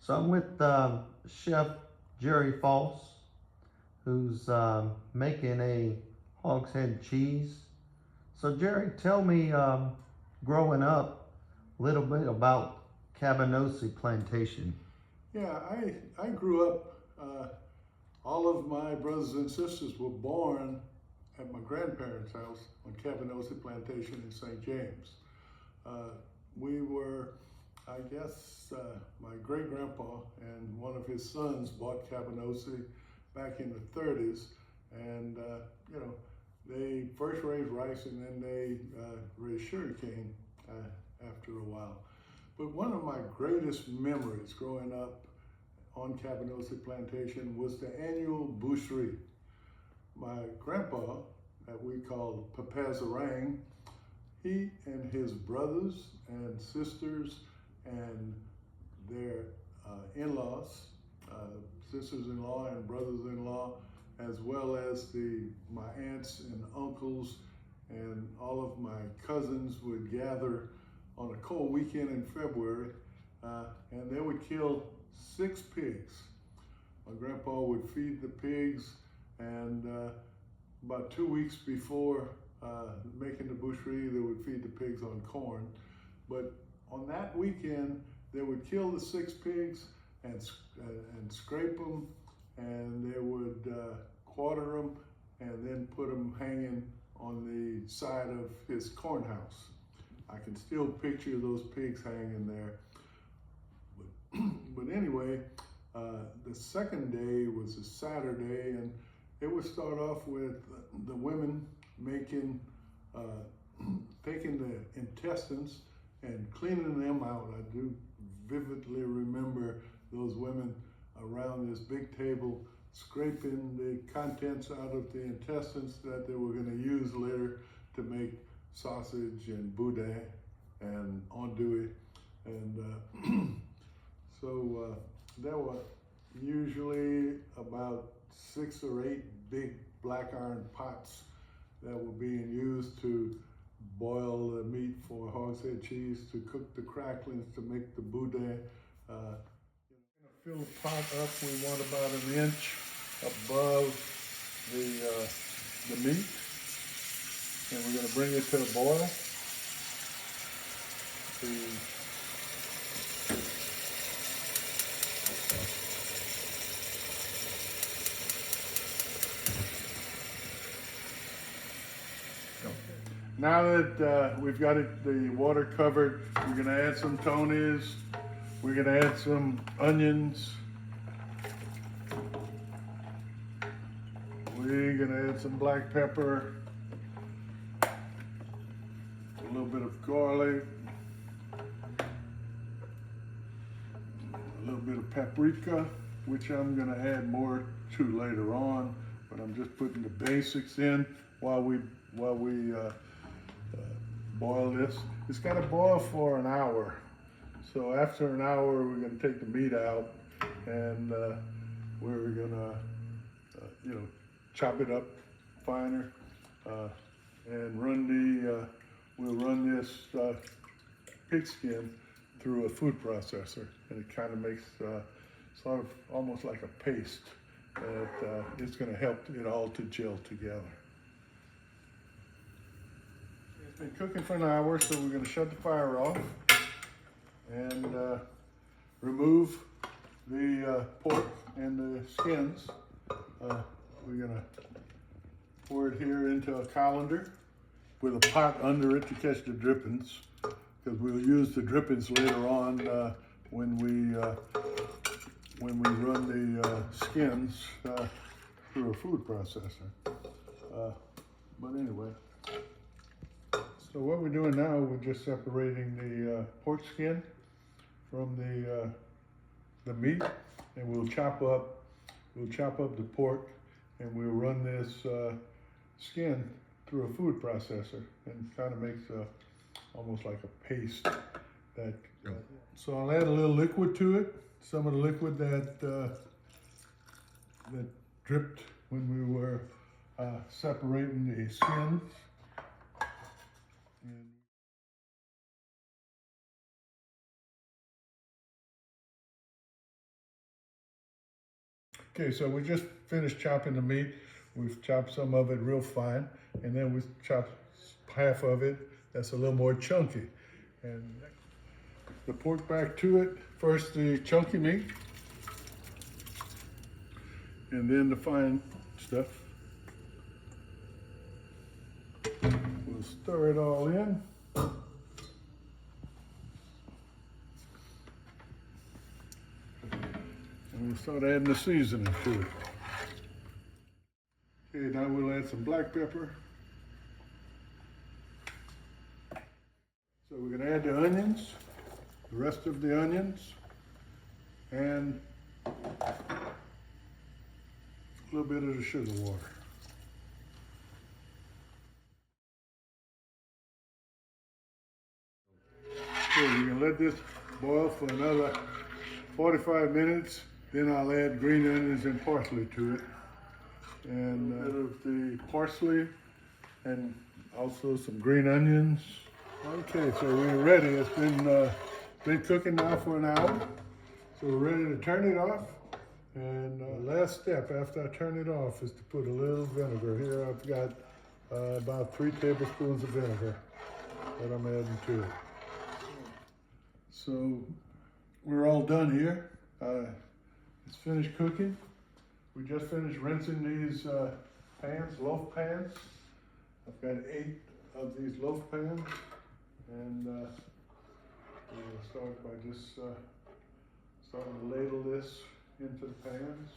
So I'm with Chef Jerry Folse, who's making a hogshead cheese. So Jerry, tell me, growing up, a little bit about Cabanossi Plantation. Yeah, I grew up, all of my brothers and sisters were born at my grandparents' house on Cabanossi Plantation in St. James. We were, I guess, my great-grandpa and one of his sons bought Cabanossi back in the 30s, and they first raised rice and then they raised sugarcane after a while. But one of my greatest memories growing up on Cabanossi Plantation was the annual boucherie. My grandpa, that we called Papa Zarang, he and his brothers and sisters and their in-laws, sisters-in-law and brothers-in-law, as well as my aunts and uncles and all of my cousins would gather on a cold weekend in February, and they would kill 6 pigs. My grandpa would feed the pigs, and about 2 weeks before making the boucherie, they would feed the pigs on corn. But on that weekend, they would kill the 6 pigs and scrape them, and they would quarter them and then put them hanging on the side of his corn house. I can still picture those pigs hanging there. But anyway, the second day was a Saturday, and it would start off with the women making, taking the intestines and cleaning them out. I do vividly remember those women around this big table scraping the contents out of the intestines that they were going to use later to make sausage and boudin and andouille. And so there were usually about 6 or 8 big black iron pots that were being used to boil the meat for hogshead cheese, to cook the cracklings, to make the boudin. Fill the pot up. We want about 1 inch above the meat, and we're going to bring it to a boil. Now that we've got the water covered, we're going to add some Tonys. We're going to add some onions. We're going to add some black pepper, a little bit of garlic, a little bit of paprika, which I'm going to add more to later on, but I'm just putting the basics in while we boil this. It's got to boil for an hour. So after an hour, we're going to take the meat out, and we're going to, chop it up finer, and we'll run this pigskin through a food processor, and it kind of makes sort of almost like a paste that it's going to help it all to gel together. It's been cooking for an hour, so we're going to shut the fire off and remove the pork and the skins. We're going to pour it here into a colander with a pot under it to catch the drippings, because we'll use the drippings later on when we run the skins through a food processor. But anyway, so what we're doing now, we're just separating the pork skin from the meat, and we'll chop up the pork, and we'll run this skin through a food processor, and kind of makes almost like a paste. So I'll add a little liquid to it, some of the liquid that dripped when we were separating the skins. Okay, so we just finished chopping the meat. We've chopped some of it real fine, and then we chopped half of it that's a little more chunky. And the pork back to it. First the chunky meat, and then the fine stuff. We'll stir it all in. And we'll start adding the seasoning to it. Okay, now we'll add some black pepper. So we're gonna add the onions, the rest of the onions, and a little bit of the sugar water. So we're gonna let this boil for another 45 minutes. Then I'll add green onions and parsley to it. And a bit of the parsley and also some green onions. Okay, so we're ready. It's been cooking now for an hour. So we're ready to turn it off. And the last step after I turn it off is to put a little vinegar. Here I've got about 3 tablespoons of vinegar that I'm adding to it. So we're all done here. It's finished cooking. We just finished rinsing these pans, loaf pans. I've got 8 of these loaf pans, and we'll start by just starting to ladle this into the pans.